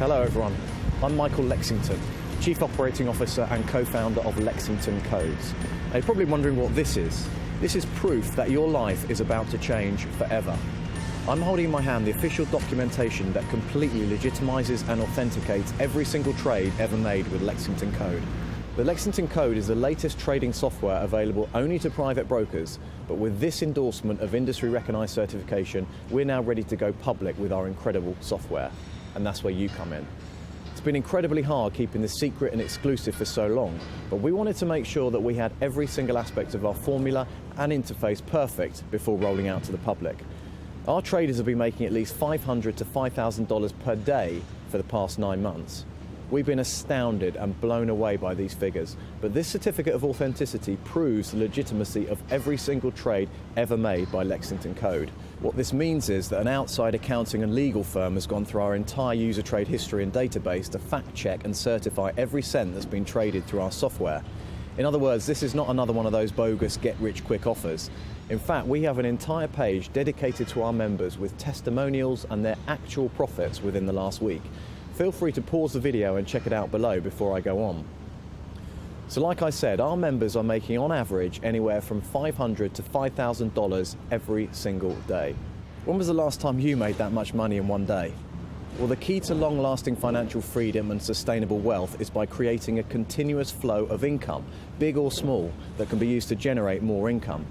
Hello everyone, I'm Michael Lexington, Chief Operating Officer and co-founder of Lexington Codes. Now you're probably wondering what this is. This is proof that your life is about to change forever. I'm holding in my hand the official documentation that completely legitimizes and authenticates every single trade ever made with Lexington Code. The Lexington Code is the latest trading software available only to private brokers, but with this endorsement of industry-recognized certification, we're now ready to go public with our incredible software. And that's where you come in. It's been incredibly hard keeping this secret and exclusive for so long, but we wanted to make sure that we had every single aspect of our formula and interface perfect before rolling out to the public. Our traders have been making at least $500 to $5,000 per day for the past 9 months. We've been astounded and blown away by these figures, but this certificate of authenticity proves the legitimacy of every single trade ever made by Lexington Code. What this means is that an outside accounting and legal firm has gone through our entire user trade history and database to fact check and certify every cent that's been traded through our software. In other words, this is not another one of those bogus get-rich-quick offers. In fact, we have an entire page dedicated to our members with testimonials and their actual profits within the last week. Feel free to pause the video and check it out below before I go on. So like I said, our members are making on average anywhere from $500 to $5,000 every single day. When was the last time you made that much money in one day? Well, the key to long-lasting financial freedom and sustainable wealth is by creating a continuous flow of income, big or small, that can be used to generate more income.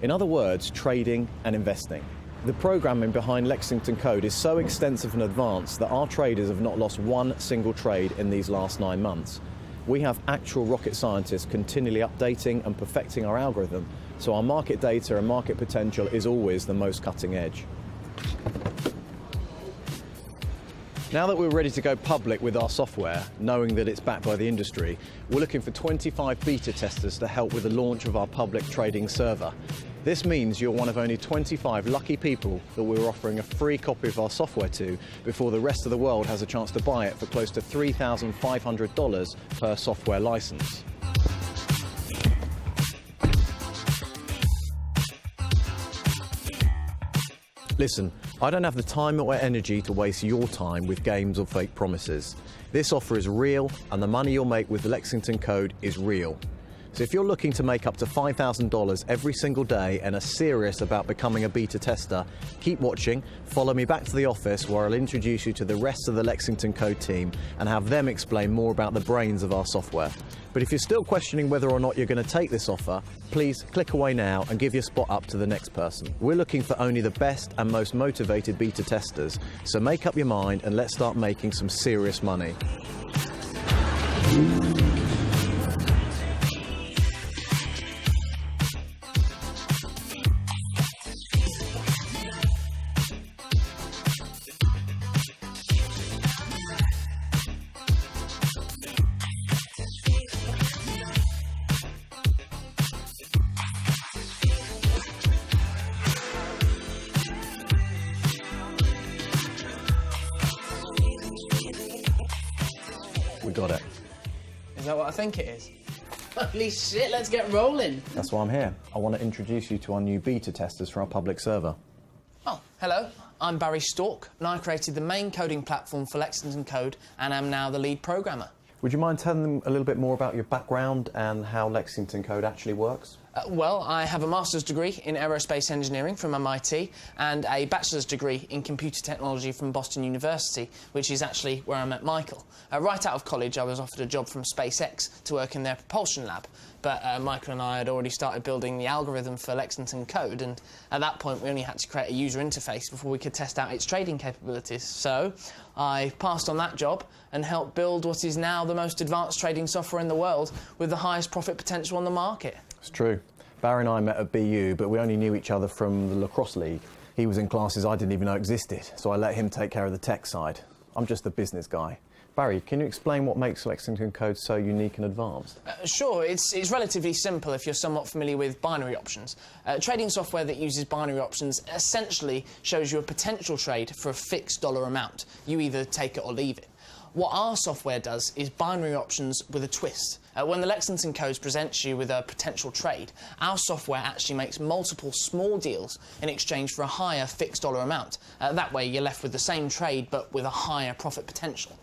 In other words, trading and investing. The programming behind Lexington Code is so extensive and advanced that our traders have not lost one single trade in these last 9 months. We have actual rocket scientists continually updating and perfecting our algorithm, so our market data and market potential is always the most cutting edge. Now that we're ready to go public with our software, knowing that it's backed by the industry, we're looking for 25 beta testers to help with the launch of our public trading server. This means you're one of only 25 lucky people that we're offering a free copy of our software to before the rest of the world has a chance to buy it for close to $3,500 per software license. Listen, I don't have the time or energy to waste your time with games or fake promises. This offer is real, and the money you'll make with the Lexington Code is real. So if you're looking to make up to $5,000 every single day and are serious about becoming a beta tester, keep watching, follow me back to the office where I'll introduce you to the rest of the Lexington Code team and have them explain more about the brains of our software. But if you're still questioning whether or not you're going to take this offer, please click away now and give your spot up to the next person. We're looking for only the best and most motivated beta testers, so make up your mind and let's start making some serious money. We got it. Is that what I think it is? Holy shit, let's get rolling. That's why I'm here. I want to introduce you to our new beta testers for our public server. Oh, hello. I'm Barry Stork, and I created the main coding platform for Lexington Code and am now the lead programmer. Would you mind telling them a little bit more about your background and how Lexington Code actually works? Well, I have a master's degree in aerospace engineering from MIT and a bachelor's degree in computer technology from Boston University, which is actually where I met Michael. Right out of college, I was offered a job from SpaceX to work in their propulsion lab, but Michael and I had already started building the algorithm for Lexington Code, and at that point we only had to create a user interface before we could test out its trading capabilities. So I passed on that job and helped build what is now the most advanced trading software in the world with the highest profit potential on the market. It's true. Barry and I met at BU, but we only knew each other from the lacrosse league. He was in classes I didn't even know existed, so I let him take care of the tech side. I'm just the business guy. Barry, can you explain what makes Lexington Code so unique and advanced? Sure, it's relatively simple if you're somewhat familiar with binary options. Trading software that uses binary options essentially shows you a potential trade for a fixed dollar amount. You either take it or leave it. What our software does is binary options with a twist. When the Lexington Code presents you with a potential trade, our software actually makes multiple small deals in exchange for a higher fixed dollar amount. That way you're left with the same trade but with a higher profit potential.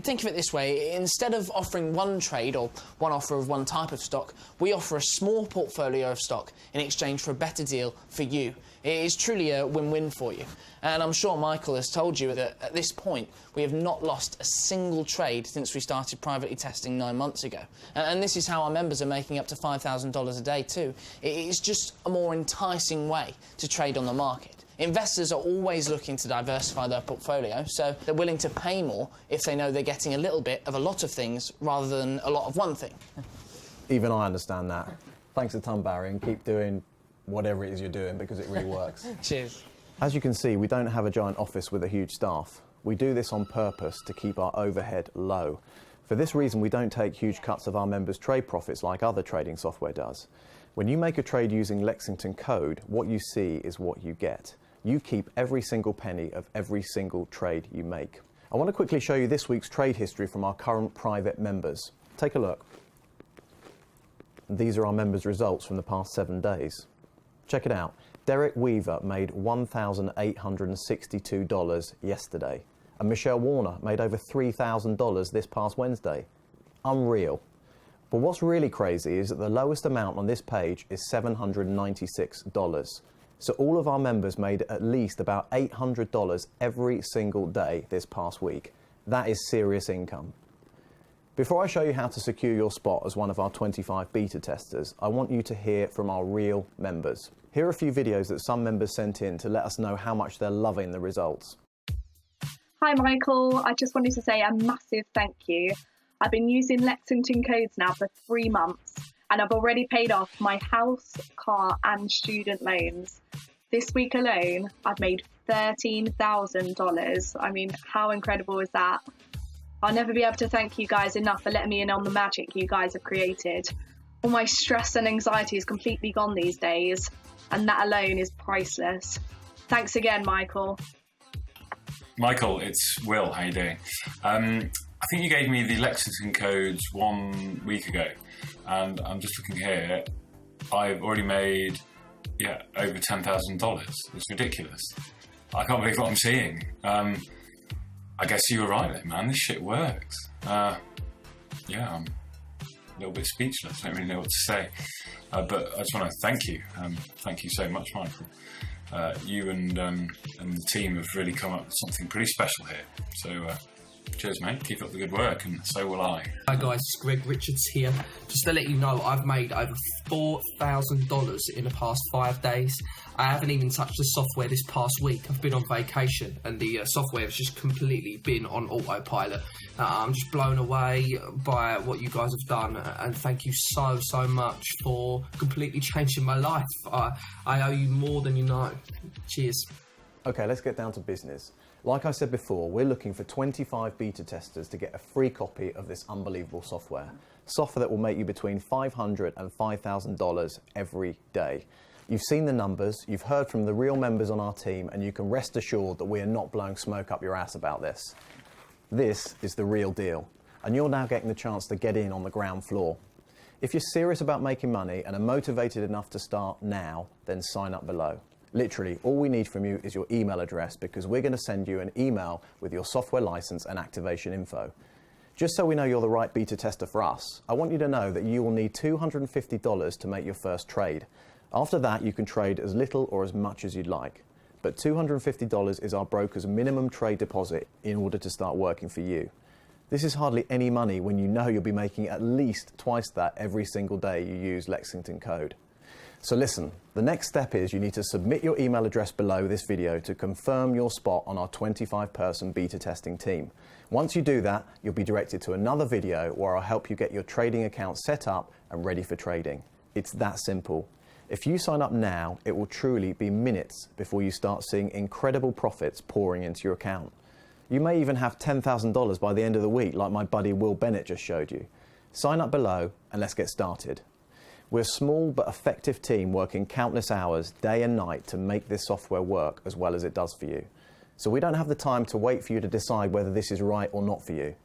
Think of it this way: instead of offering one trade or one offer of one type of stock, we offer a small portfolio of stock in exchange for a better deal for you. It is truly a win-win for you. And I'm sure Michael has told you that at this point we have not lost a single trade since we started privately testing 9 months ago. And this is how our members are making up to $5,000 a day too. It is just a more enticing way to trade on the market. Investors are always looking to diversify their portfolio, so they're willing to pay more if they know they're getting a little bit of a lot of things rather than a lot of one thing. Even I understand that. Thanks a ton, Barry, and keep doing whatever it is you're doing, because it really works. Cheers. As you can see, we don't have a giant office with a huge staff. We do this on purpose to keep our overhead low. For this reason, we don't take huge cuts of our members' trade profits like other trading software does. When you make a trade using Lexington Code, what you see is what you get. You keep every single penny of every single trade you make. I want to quickly show you this week's trade history from our current private members. Take a look. These are our members' results from the past 7 days. Check it out. Derek Weaver made $1,862 yesterday, and Michelle Warner made over $3,000 this past Wednesday. Unreal. But what's really crazy is that the lowest amount on this page is $796. So all of our members made at least about $800 every single day this past week. That is serious income. Before I show you how to secure your spot as one of our 25 beta testers, I want you to hear from our real members. Here are a few videos that some members sent in to let us know how much they're loving the results. Hi Michael, I just wanted to say a massive thank you. I've been using Lexington Codes now for 3 months and I've already paid off my house, car and student loans. This week alone, I've made $13,000. I mean, how incredible is that? I'll never be able to thank you guys enough for letting me in on the magic you guys have created. All my stress and anxiety is completely gone these days, and that alone is priceless. Thanks again, Michael. Michael, it's Will. How you doing? I think you gave me the Lexington codes 1 week ago, and I'm just looking here. I've already made over $10,000. It's ridiculous. I can't believe what I'm seeing. I guess you were right there, man. This shit works. I'm a little bit speechless. I don't really know what to say. But I just want to thank you. Thank you so much, Michael. You and the team have really come up with something pretty special here. So cheers, mate. Keep up the good work, and so will I. Hi guys, it's Greg Richards here. Just to let you know, I've made over $4,000 in the past 5 days. I haven't even touched the software this past week. I've been on vacation and the software has just completely been on autopilot. I'm just blown away by what you guys have done, and thank you so much for completely changing my life. I owe you more than you know. Cheers. Okay, let's get down to business. Like I said before, we're looking for 25 beta testers to get a free copy of this unbelievable software. Software that will make you between $500 and $5,000 every day. You've seen the numbers, you've heard from the real members on our team, and you can rest assured that we are not blowing smoke up your ass about this. This is the real deal, and you're now getting the chance to get in on the ground floor. If you're serious about making money and are motivated enough to start now, then sign up below. Literally, all we need from you is your email address, because we're going to send you an email with your software license and activation info. Just so we know you're the right beta tester for us, I want you to know that you will need $250 to make your first trade. After that, you can trade as little or as much as you'd like. But $250 is our broker's minimum trade deposit in order to start working for you. This is hardly any money when you know you'll be making at least twice that every single day you use Lexington Code. So listen, the next step is you need to submit your email address below this video to confirm your spot on our 25-person beta testing team. Once you do that, you'll be directed to another video where I'll help you get your trading account set up and ready for trading. It's that simple. If you sign up now, it will truly be minutes before you start seeing incredible profits pouring into your account. You may even have $10,000 by the end of the week, like my buddy Will Bennett just showed you. Sign up below and let's get started. We're a small but effective team working countless hours, day and night, to make this software work as well as it does for you. So we don't have the time to wait for you to decide whether this is right or not for you.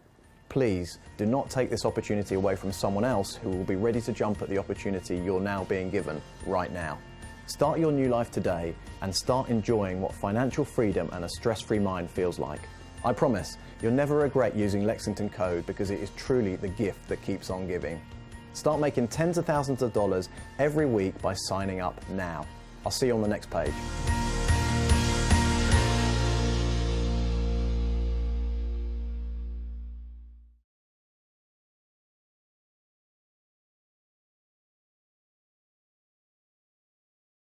Please do not take this opportunity away from someone else who will be ready to jump at the opportunity you're now being given right now. Start your new life today and start enjoying what financial freedom and a stress-free mind feels like. I promise, you'll never regret using Lexington Code because it is truly the gift that keeps on giving. Start making tens of thousands of dollars every week by signing up now. I'll see you on the next page.